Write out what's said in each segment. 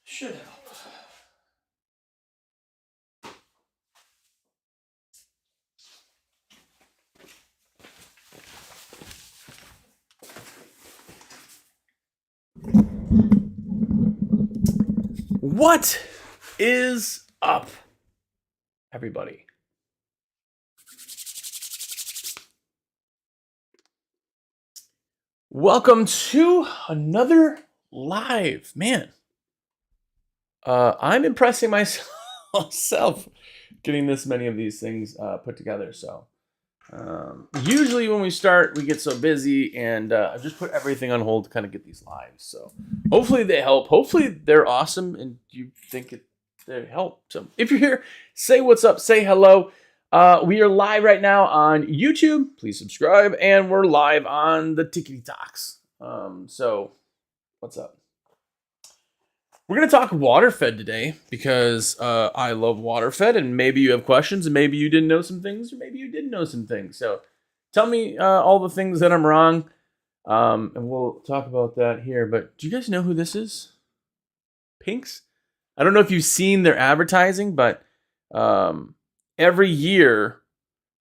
Should help. What is up, everybody? Welcome to another live. Man, I'm impressing myself getting this many of these things put together. So usually when we start, we get so busy, and I just put everything on hold to kind of get these lives. So hopefully they help. Hopefully they're awesome, and you think they help. So if you're here, say what's up, say hello. We are live right now on YouTube. Please subscribe, and we're live on the Tickety Talks. So what's up? We're going to talk Waterfed today because I love Waterfed, and maybe you have questions, and maybe you didn't know some things, or maybe you did know some things. So tell me all the things that I'm wrong, and we'll talk about that here. But do you guys know who this is? Pinks? I don't know if you've seen their advertising, but every year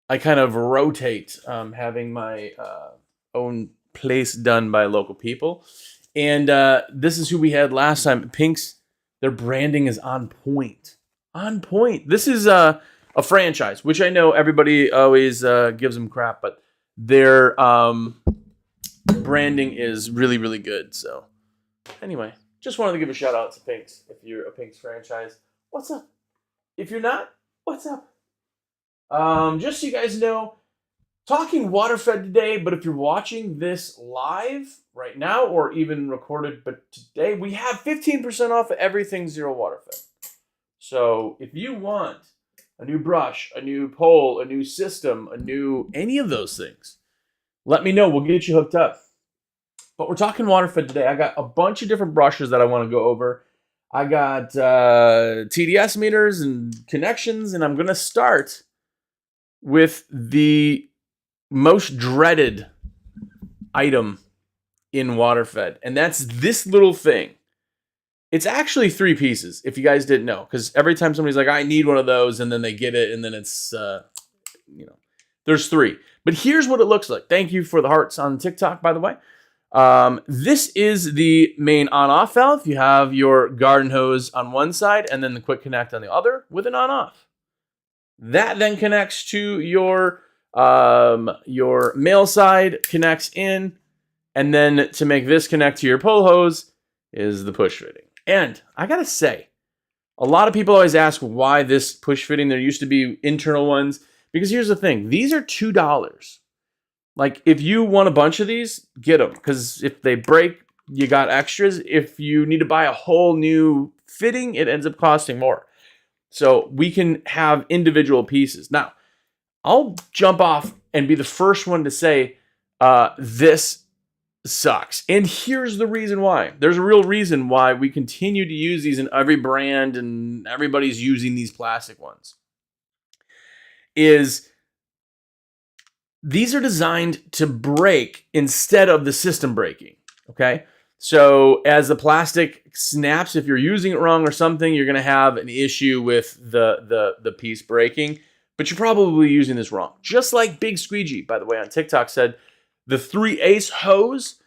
I kind of rotate having my own place done by local people. And this is who we had last time. Pinks, their branding is on point. On point. This is a franchise, which I know everybody always gives them crap, but their branding is really, really good. So anyway, just wanted to give a shout out to Pinks. If you're a Pinks franchise, what's up? If you're not, what's up? Just so you guys know, talking Waterfed today, but if you're watching this live right now or even recorded, but today we have 15% off of everything Zero Waterfed. So if you want a new brush, a new pole, a new system, any of those things, let me know. We'll get you hooked up. But we're talking Waterfed today. I got a bunch of different brushes that I want to go over. I got TDS meters and connections, and I'm going to start with the most dreaded item in Waterfed, and that's this little thing. It's actually 3 pieces, if you guys didn't know, because every time somebody's like, I need one of those, and then they get it, and then it's, there's 3. But here's what it looks like. Thank you for the hearts on TikTok, by the way. This is the main on-off valve. You have your garden hose on one side, and then the quick connect on the other with an on-off. That then connects to your male side, connects in, and then to make this connect to your pole hose is the push fitting. And I gotta say, a lot of people always ask why this push fitting. There used to be internal ones, because here's the thing. These are $2. Like, if you want a bunch of these, get them, because if they break, you got extras. If you need to buy a whole new fitting, it ends up costing more. So we can have individual pieces. Now, I'll jump off and be the first one to say this sucks. And here's the reason why. There's a real reason why we continue to use these in every brand, and everybody's using these plastic ones. Is these are designed to break instead of the system breaking. Okay? So as the plastic snaps, if you're using it wrong or something, you're going to have an issue with the piece breaking. But you're probably using this wrong. Just like Big Squeegee, by the way, on TikTok said, the 3/8 hose,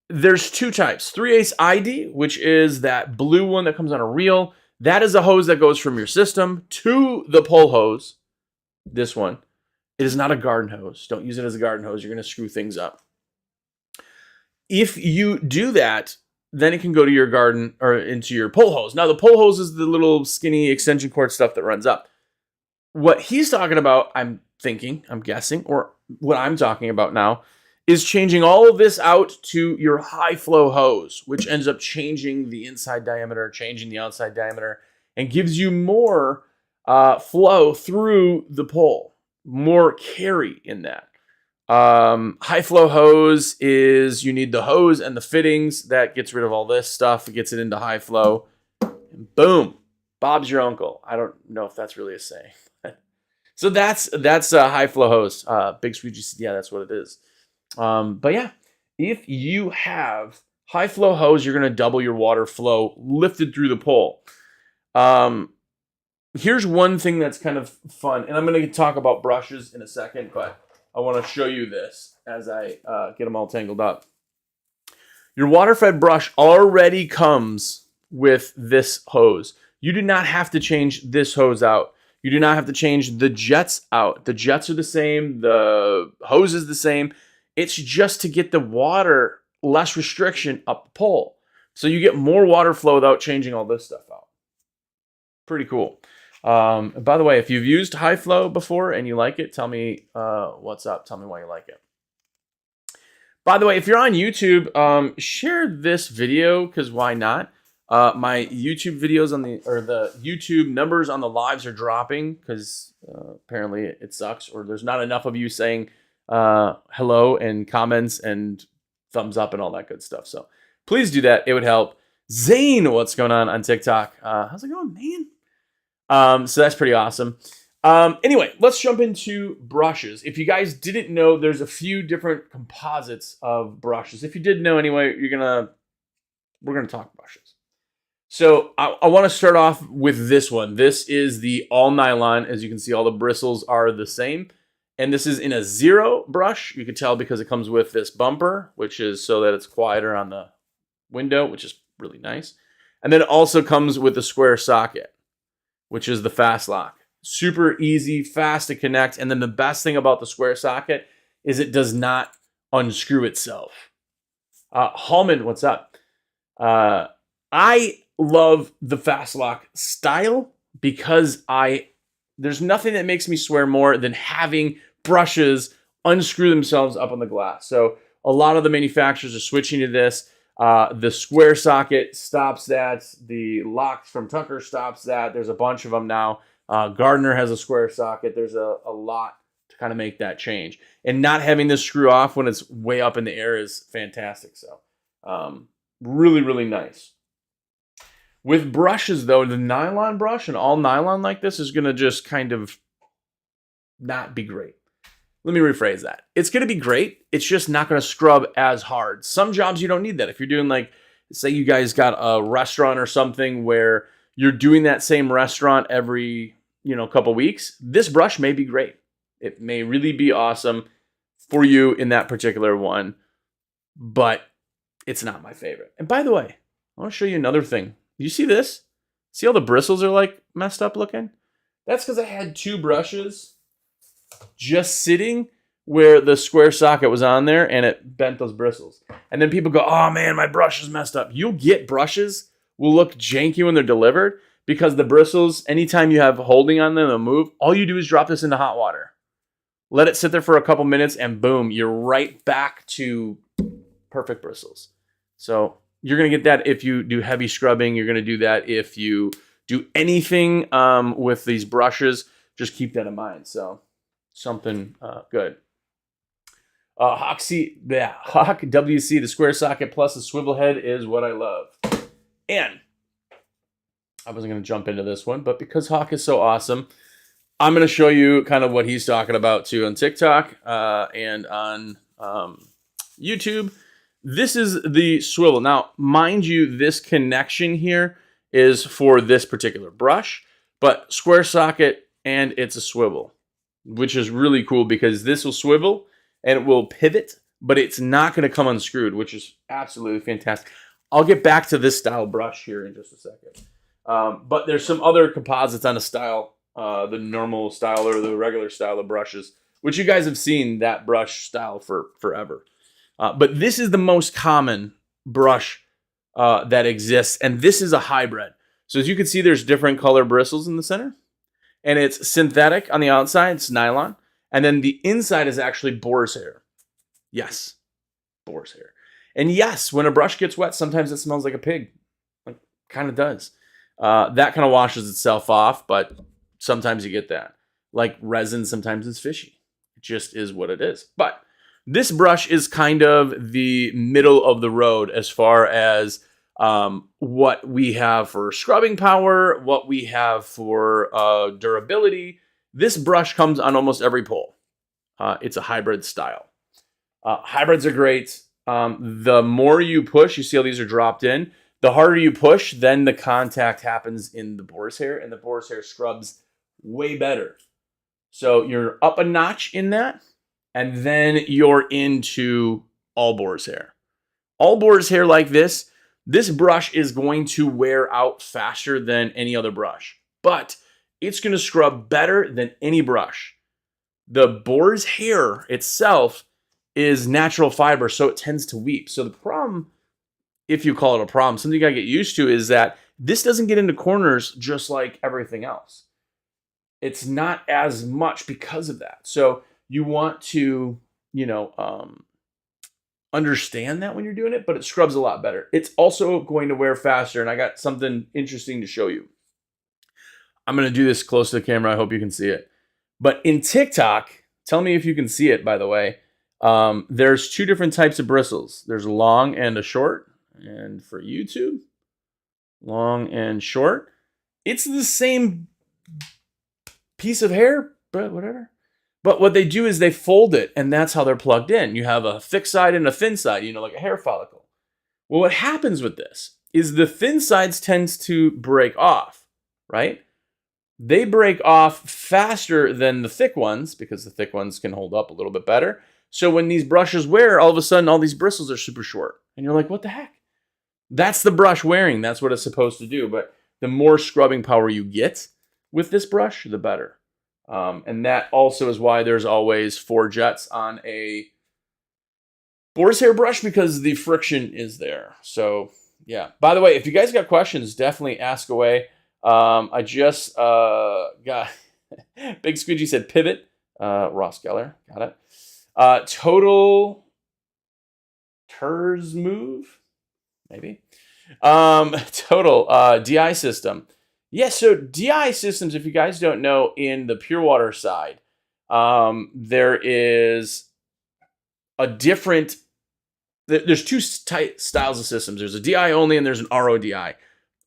there's 2 types. 3/8 ID, which is that blue one that comes on a reel. That is a hose that goes from your system to the pole hose. This one. It is not a garden hose. Don't use it as a garden hose. You're going to screw things up. If you do that, then it can go to your garden or into your pole hose. Now, the pole hose is the little skinny extension cord stuff that runs up. What he's talking about, I'm guessing, or what I'm talking about now, is changing all of this out to your high flow hose, which ends up changing the inside diameter, changing the outside diameter, and gives you more flow through the pole, more carry in that. High flow hose is you need the hose and the fittings. That gets rid of all this stuff. It gets it into high flow. And boom, Bob's your uncle. I don't know if that's really a saying. So that's high flow hose. Big Sweet GC. Yeah, that's what it is. But yeah, if you have high flow hose, you're going to double your water flow lifted through the pole. Here's one thing that's kind of fun, and I'm going to talk about brushes in a second, but I want to show you this as I get them all tangled up. Your Waterfed brush already comes with this hose. You do not have to change this hose out. You do not have to change the jets out. The jets are the same. The hose is the same. It's just to get the water, less restriction up the pole. So you get more water flow without changing all this stuff out. Pretty cool. By the way, if you've used high flow before and you like it, tell me what's up. Tell me why you like it. By the way, if you're on YouTube, share this video, because why not? My YouTube videos the YouTube numbers on the lives are dropping because apparently it sucks, or there's not enough of you saying hello and comments and thumbs up and all that good stuff. So please do that. It would help. Zane, what's going on TikTok? How's it going, man? So that's pretty awesome. Anyway, let's jump into brushes. If you guys didn't know, there's a few different composites of brushes. If you did know anyway, we're gonna talk brushes. So I want to start off with this one. This is the all nylon. As you can see, all the bristles are the same. And this is in a 0 brush. You can tell because it comes with this bumper, which is so that it's quieter on the window, which is really nice. And then it also comes with the square socket, which is the fast lock. Super easy, fast to connect. And then the best thing about the square socket is it does not unscrew itself. Hallman, what's up? I love the fast lock style because there's nothing that makes me swear more than having brushes unscrew themselves up on the glass. So a lot of the manufacturers are switching to this. The square socket stops that. The lock from Tucker stops that. There's a bunch of them now. Gardner has a square socket. There's a lot to kind of make that change. And not having this screw off when it's way up in the air is fantastic. So really, really nice. With brushes, though, the nylon brush and all nylon like this is going to just kind of not be great. Let me rephrase that. It's going to be great. It's just not going to scrub as hard. Some jobs you don't need that. If you're doing, like, say you guys got a restaurant or something where you're doing that same restaurant every, couple weeks, this brush may be great. It may really be awesome for you in that particular one, but it's not my favorite. And by the way, I want to show you another thing. You see this? See how the bristles are like messed up looking? That's because I had 2 brushes just sitting where the square socket was on there and it bent those bristles. And then people go, oh man, my brush is messed up. You'll get brushes will look janky when they're delivered because the bristles, anytime you have holding on them, they'll move. All you do is drop this into hot water. Let it sit there for a couple minutes and boom, you're right back to perfect bristles. So you're going to get that if you do heavy scrubbing. You're going to do that if you do anything with these brushes. Just keep that in mind. So something good. Hawk WC, the square socket plus the swivel head is what I love. And I wasn't going to jump into this one, but because Hawk is so awesome, I'm going to show you kind of what he's talking about too on TikTok and on YouTube. This is the swivel. Now, mind you, this connection here is for this particular brush, but square socket and it's a swivel, which is really cool because this will swivel and it will pivot, but it's not going to come unscrewed, which is absolutely fantastic. I'll get back to this style brush here in just a second. But there's some other composites on the style, the normal style or the regular style of brushes, which you guys have seen that brush style for forever. But this is the most common brush that exists, and this is a hybrid. So as you can see, there's different color bristles in the center, and it's synthetic on the outside, it's nylon, and then the inside is actually boar's hair. Yes, boar's hair. And yes, when a brush gets wet, sometimes it smells like a pig. Like, kind of does. That kind of washes itself off, but sometimes you get that. Like resin, sometimes it's fishy. It just is what it is. But this brush is kind of the middle of the road as far as what we have for scrubbing power, what we have for durability. This brush comes on almost every pole. It's a hybrid style. Hybrids are great. The more you push, you see how these are dropped in. The harder you push, then the contact happens in the boar's hair, and the boar's hair scrubs way better. So you're up a notch in that, and then you're into all boar's hair. All boar's hair like this brush is going to wear out faster than any other brush, but it's going to scrub better than any brush. The boar's hair itself is natural fiber, so it tends to weep. So the problem, if you call it a problem, something you gotta get used to is that this doesn't get into corners just like everything else. It's not as much because of that. So you want to, understand that when you're doing it, but it scrubs a lot better. It's also going to wear faster, and I got something interesting to show you. I'm going to do this close to the camera. I hope you can see it. But in TikTok, tell me if you can see it, by the way, there's two different types of bristles. There's a long and a short. And for YouTube, long and short. It's the same piece of hair, but whatever. But what they do is they fold it, and that's how they're plugged in. You have a thick side and a thin side, like a hair follicle. Well, what happens with this is the thin sides tends to break off, right? They break off faster than the thick ones because the thick ones can hold up a little bit better. So when these brushes wear, all of a sudden, all these bristles are super short. And you're like, what the heck? That's the brush wearing. That's what it's supposed to do. But the more scrubbing power you get with this brush, the better. And that also is why there's always 4 jets on a boar's hair brush, because the friction is there. So, yeah. By the way, if you guys got questions, definitely ask away. I just got... Big Squidgy said pivot. Ross Geller. Got it. Total TERS move? Maybe. Total DI system. Yes, so DI systems, if you guys don't know, in the pure water side, there is a different... There's 2 styles of systems. There's a DI only and there's an RODI.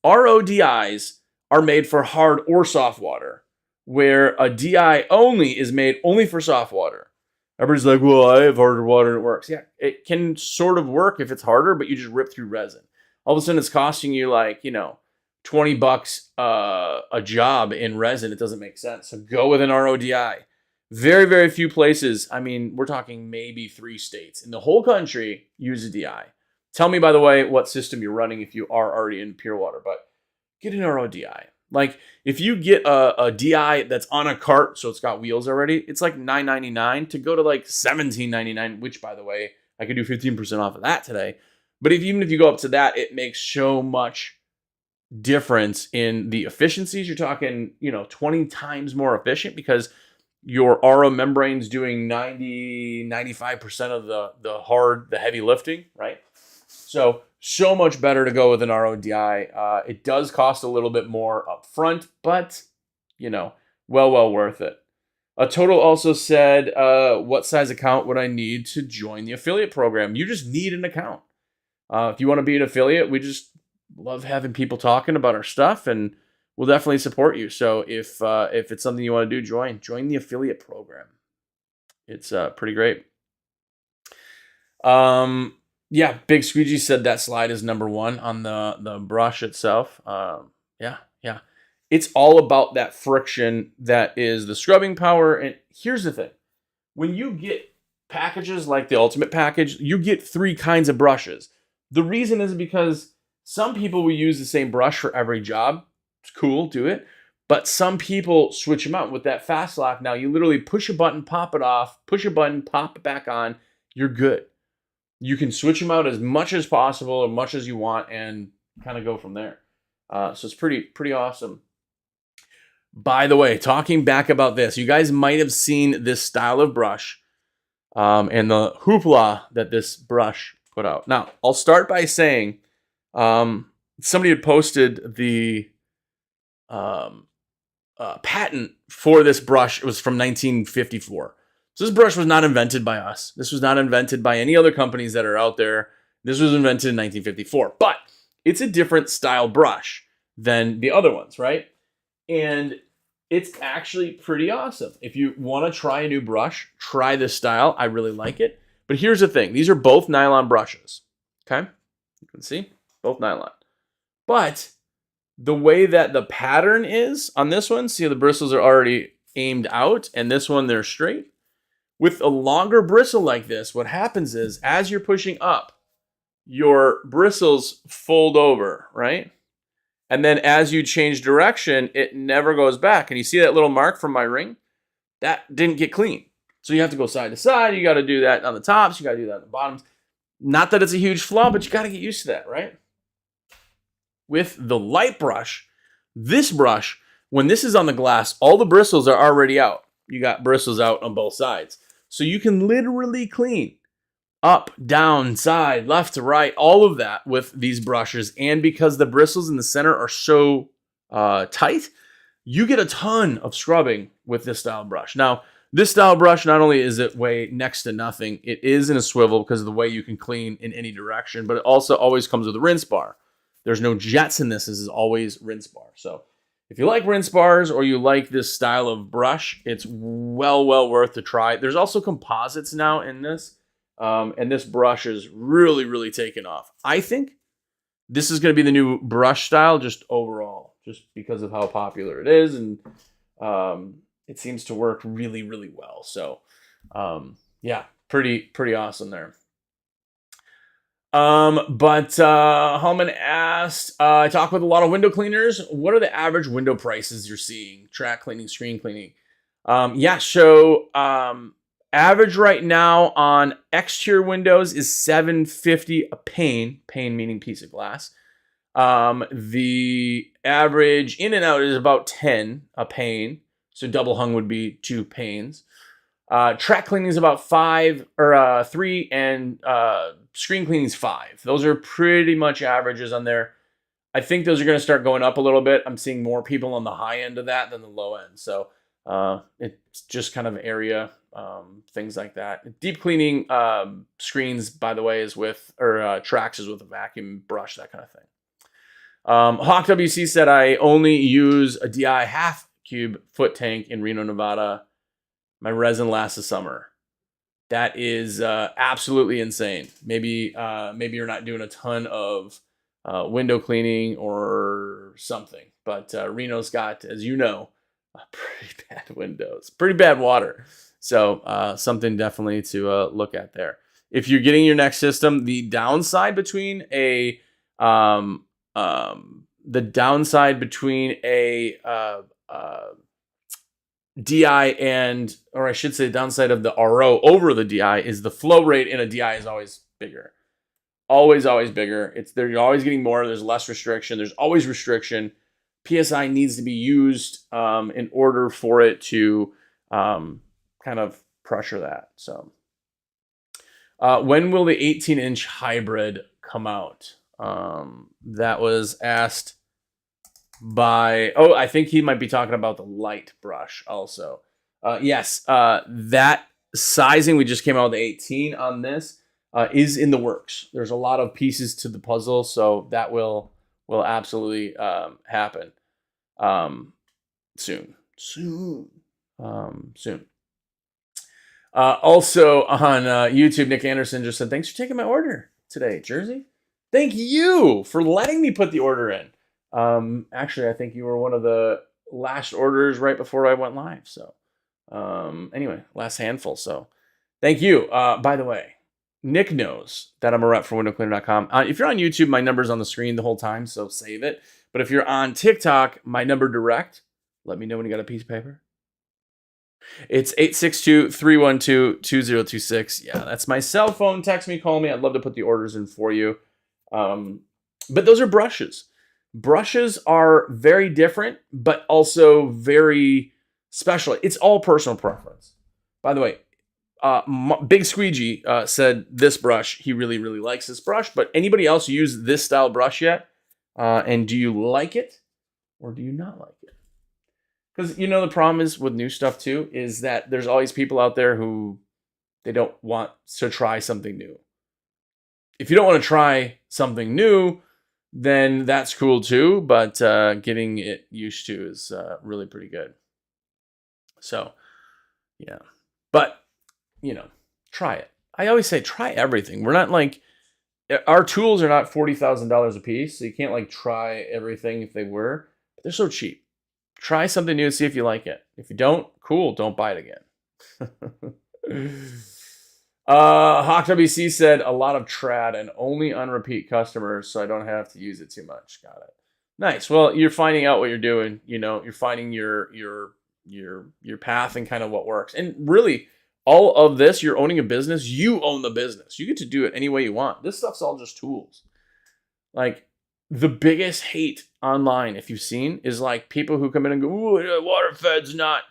RODIs are made for hard or soft water, where a DI only is made only for soft water. Everybody's like, well, I have harder water and it works. Yeah, it can sort of work if it's harder, but you just rip through resin. All of a sudden it's costing you like, $20 a job in resin. It doesn't make sense. So go with an RODI. Very, very few places. I mean, we're talking maybe 3 states in the whole country use a DI. Tell me, by the way, what system you're running if you are already in pure water, but get an RODI. Like, if you get a DI that's on a cart, so it's got wheels already, it's like $9.99 to go to like $17.99, which, by the way, I could do 15% off of that today. But even if you go up to that, it makes so much difference in the efficiencies. You're talking, 20 times more efficient because your RO membrane's doing 95% of the heavy lifting, right? So much better to go with an RODI. It does cost a little bit more up front, but, well worth it. Total also said, what size account would I need to join the affiliate program? You just need an account. If you want to be an affiliate, we just love having people talking about our stuff, and we'll definitely support you. So if it's something you want to do, join the affiliate program. It's pretty great. Yeah, Big Squeegee said that slide is number 1 on the brush itself. Yeah. It's all about that friction that is the scrubbing power. And here's the thing. When you get packages like the Ultimate Package, you get 3 kinds of brushes. The reason is because some people will use the same brush for every job. It's cool, do it. But some people switch them out with that fast lock. Now you literally push a button, pop it off, push a button, pop it back on. You're good. You can switch them out as much as possible, as much as you want, and kind of go from there. So it's pretty awesome. By the way, talking back about this, you guys might have seen this style of brush and the hoopla that this brush put out. Now, I'll start by saying somebody had posted the patent for this brush. It was from 1954. So this brush was not invented by us. This was not invented by any other companies that are out there. This was invented in 1954. But it's a different style brush than the other ones, right? And it's actually pretty awesome. If you want to try a new brush, try this style. I really like it. But here's the thing. These are both nylon brushes. Okay? You can see, both nylon. But the way that the pattern is on this one, see, the bristles are already aimed out, and this one, they're straight. With a longer bristle like this, what happens is, as you're pushing up, your bristles fold over, right? And then as you change direction, it never goes back. And you see that little mark from my ring? That didn't get clean. So you have to go side to side. You got to do that on the tops. You got to do that on the bottoms. Not that it's a huge flaw, but you got to get used to that, right? With the light brush, this brush, when this is on the glass, all the bristles are already out. You got bristles out on both sides. So you can literally clean up, down, side, left to right, all of that with these brushes. And because the bristles in the center are so tight, you get a ton of scrubbing with this style brush. Now, this style brush, not only is it weigh next to nothing, it is in a swivel because of the way you can clean in any direction, but it also always comes with a rinse bar. There's no jets in this. This is always rinse bar. So if you like rinse bars or you like this style of brush, it's well worth to try. There's also composites now in this. And this brush is really, really taken off. I think this is going to be the new brush style just overall, just because of how popular it is. And it seems to work really, really well. So yeah, pretty awesome there. Hellman asked, I talk with a lot of window cleaners. What are the average window prices you're seeing? Track cleaning, screen cleaning. Average right now on exterior windows is $7.50 a pane meaning piece of glass. The average in and out is about $10 a pane. So double hung would be 2 panes. Track cleaning is about $3, and screen cleaning is $5. Those are pretty much averages on there. I think those are going to start going up a little bit. I'm seeing more people on the high end of that than the low end. So it's just kind of area, things like that. Deep cleaning screens, by the way, is with, or tracks is with a vacuum brush, that kind of thing. Hawk WC said, I only use a DI half cube foot tank in Reno, Nevada. My resin lasts a summer. That is absolutely insane. Maybe you're not doing a ton of window cleaning or something, but Reno's got, as you know, pretty bad windows, pretty bad water. So something definitely to look at there. If you're getting your next system, the downside between a DI and, or I should say, the downside of the RO over the DI is the flow rate in a DI is always bigger. Always bigger. You're always getting more. There's less restriction. There's always restriction. PSI needs to be used in order for it to kind of pressure that. So when will the 18-inch hybrid come out? That was asked by, I think he might be talking about the light brush also. Yes, that sizing, we just came out with the 18 on this, is in the works. There's a lot of pieces to the puzzle, so that will absolutely happen soon. Also on YouTube, Nick Anderson just said, thanks for taking my order today, Jersey. Thank you for letting me put the order in. Actually, I think you were one of the last orders right before I went live. So anyway, last handful. So thank you. By the way, Nick knows that I'm a rep for windowcleaner.com. If you're on YouTube, my number's on the screen the whole time, so save it. But if you're on TikTok, my number direct, let me know when you got a piece of paper. It's 862-312-2026. Yeah, that's my cell phone. Text me, call me. I'd love to put the orders in for you. But those are brushes. Brushes are very different, but also very special. It's all personal preference. By the way, Big Squeegee said this brush, he really likes this brush, but anybody else use this style brush yet? And do you like it or do you not like it? Because, you know, the problem is with new stuff too, is that there's always people out there who they don't want to try something new. If you don't want to try something new, then that's cool too. But getting it used to is really pretty good. So, yeah. But, try it. I always say try everything. We're not like, our tools are not $40,000 a piece, so you can't like try everything if they were. But they're so cheap. Try something new and see if you like it. If you don't, cool, don't buy it again. Hawk WC said a lot of trad and only on repeat customers, so I don't have to use it too much. Got it. Nice. Well, you're finding out what you're doing. You're finding your path and kind of what works. And really, all of this, you're owning a business. You own the business. You get to do it any way you want. This stuff's all just tools. Like the biggest hate online, if you've seen, is like people who come in and go, "Ooh, Waterfed's not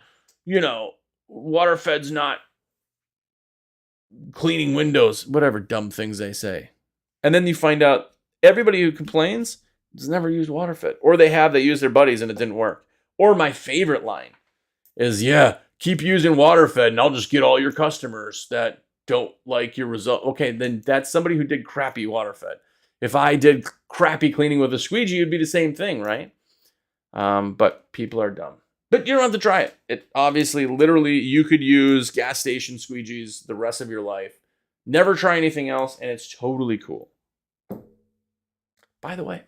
cleaning windows," whatever dumb things they say. And then you find out everybody who complains has never used Waterfed, or they used their buddies and it didn't work. Or my favorite line is, "Yeah, keep using Waterfed and I'll just get all your customers that don't like your result." Okay, then that's somebody who did crappy Waterfed. If I did crappy cleaning with a squeegee, it'd be the same thing, right? But people are dumb. But you don't have to try it. It obviously, literally, you could use gas station squeegees the rest of your life. Never try anything else, and it's totally cool. By the way,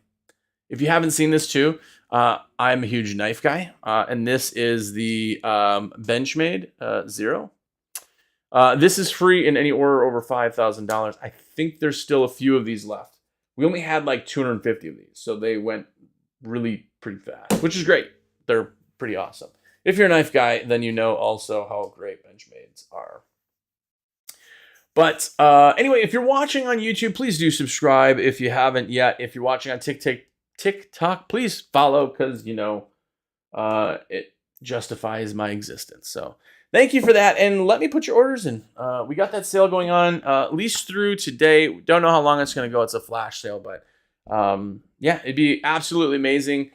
if you haven't seen this too, I'm a huge knife guy, and this is the Benchmade Zero. This is free in any order over $5,000. I think there's still a few of these left. We only had like 250 of these, so they went really pretty fast, which is great. They're pretty awesome. If you're a knife guy, then you know also how great Benchmades are. But anyway, if you're watching on YouTube, please do subscribe if you haven't yet. If you're watching on TikTok, please follow because, it justifies my existence. So thank you for that. And let me put your orders in. We got that sale going on at least through today. We don't know how long it's going to go. It's a flash sale, but yeah, it'd be absolutely amazing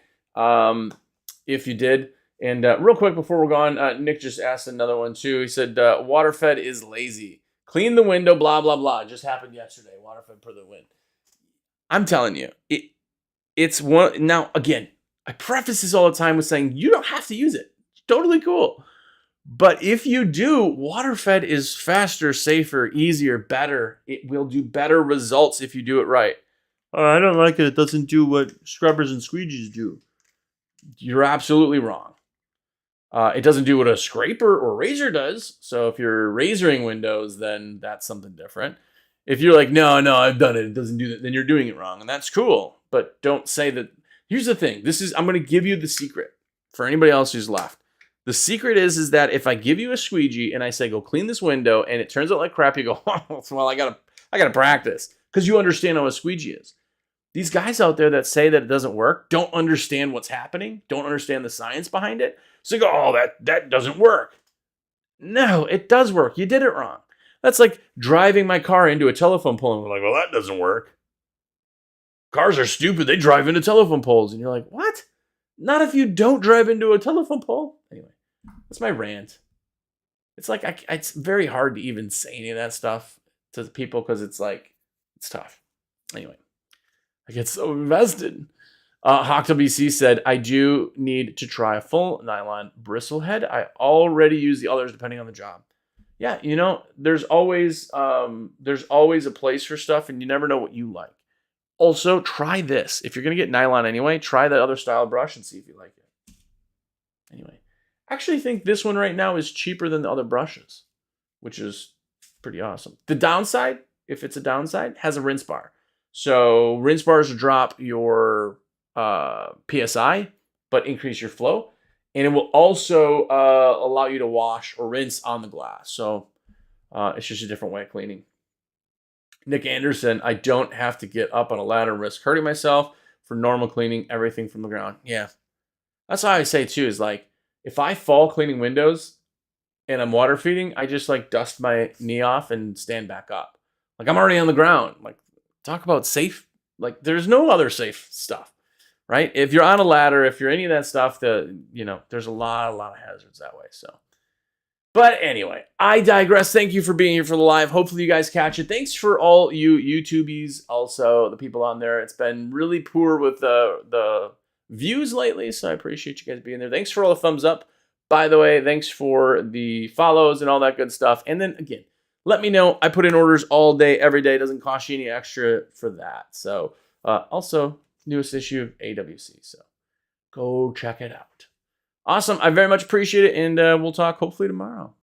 if you did. And real quick before we're gone, Nick just asked another one too. He said, Waterfed is lazy. Clean the window, blah, blah, blah. It just happened yesterday. Waterfed for the win. I'm telling you, it's one. Now, again, I preface this all the time with saying you don't have to use it. It's totally cool. But if you do, Waterfed is faster, safer, easier, better. It will do better results if you do it right. Oh, I don't like it. It doesn't do what scrubbers and squeegees do. You're absolutely wrong. It doesn't do what a scraper or razor does. So if you're razoring windows, then that's something different. If you're like, no, I've done it. It doesn't do that. Then you're doing it wrong. And that's cool. But don't say that. Here's the thing. I'm going to give you the secret for anybody else who's left. The secret is that if I give you a squeegee and I say, go clean this window, and it turns out like crap, you go, oh, well, I gotta practice. Because you understand how a squeegee is. These guys out there that say that it doesn't work don't understand what's happening, don't understand the science behind it. So you go, oh, that doesn't work. No, it does work. You did it wrong. That's like driving my car into a telephone pole and we're like, well, that doesn't work. Cars are stupid. They drive into telephone poles. And you're like, what? Not if you don't drive into a telephone pole. Anyway, that's my rant. It's like, it's very hard to even say any of that stuff to people because it's like, it's tough. Anyway, I get so invested. Hawk WC said, I do need to try a full nylon bristle head. I already use the others depending on the job. Yeah, there's always a place for stuff and you never know what you like. Also, try this. If you're going to get nylon anyway, try that other style brush and see if you like it. Anyway, I actually think this one right now is cheaper than the other brushes, which is pretty awesome. The downside, if it's a downside, has a rinse bar. So rinse bars drop your PSI, but increase your flow. And it will also allow you to wash or rinse on the glass. So it's just a different way of cleaning. Nick Anderson, I don't have to get up on a ladder and risk hurting myself for normal cleaning everything from the ground. Yeah. That's what I say too, is like, if I fall cleaning windows and I'm water feeding, I just like dust my knee off and stand back up. Like I'm already on the ground. Like talk about safe. Like there's no other safe stuff, right? If you're on a ladder, if you're any of that stuff, there's a lot of hazards that way. So But anyway, I digress. Thank you for being here for the live. Hopefully you guys catch it. Thanks for all you YouTubies, also the people on there. It's been really poor with the views lately, so I appreciate you guys being there. Thanks for all the thumbs up. By the way, thanks for the follows and all that good stuff. And then again, let me know. I put in orders all day, every day. It doesn't cost you any extra for that. So also, newest issue of AWC. So go check it out. Awesome. I very much appreciate it, and we'll talk hopefully tomorrow.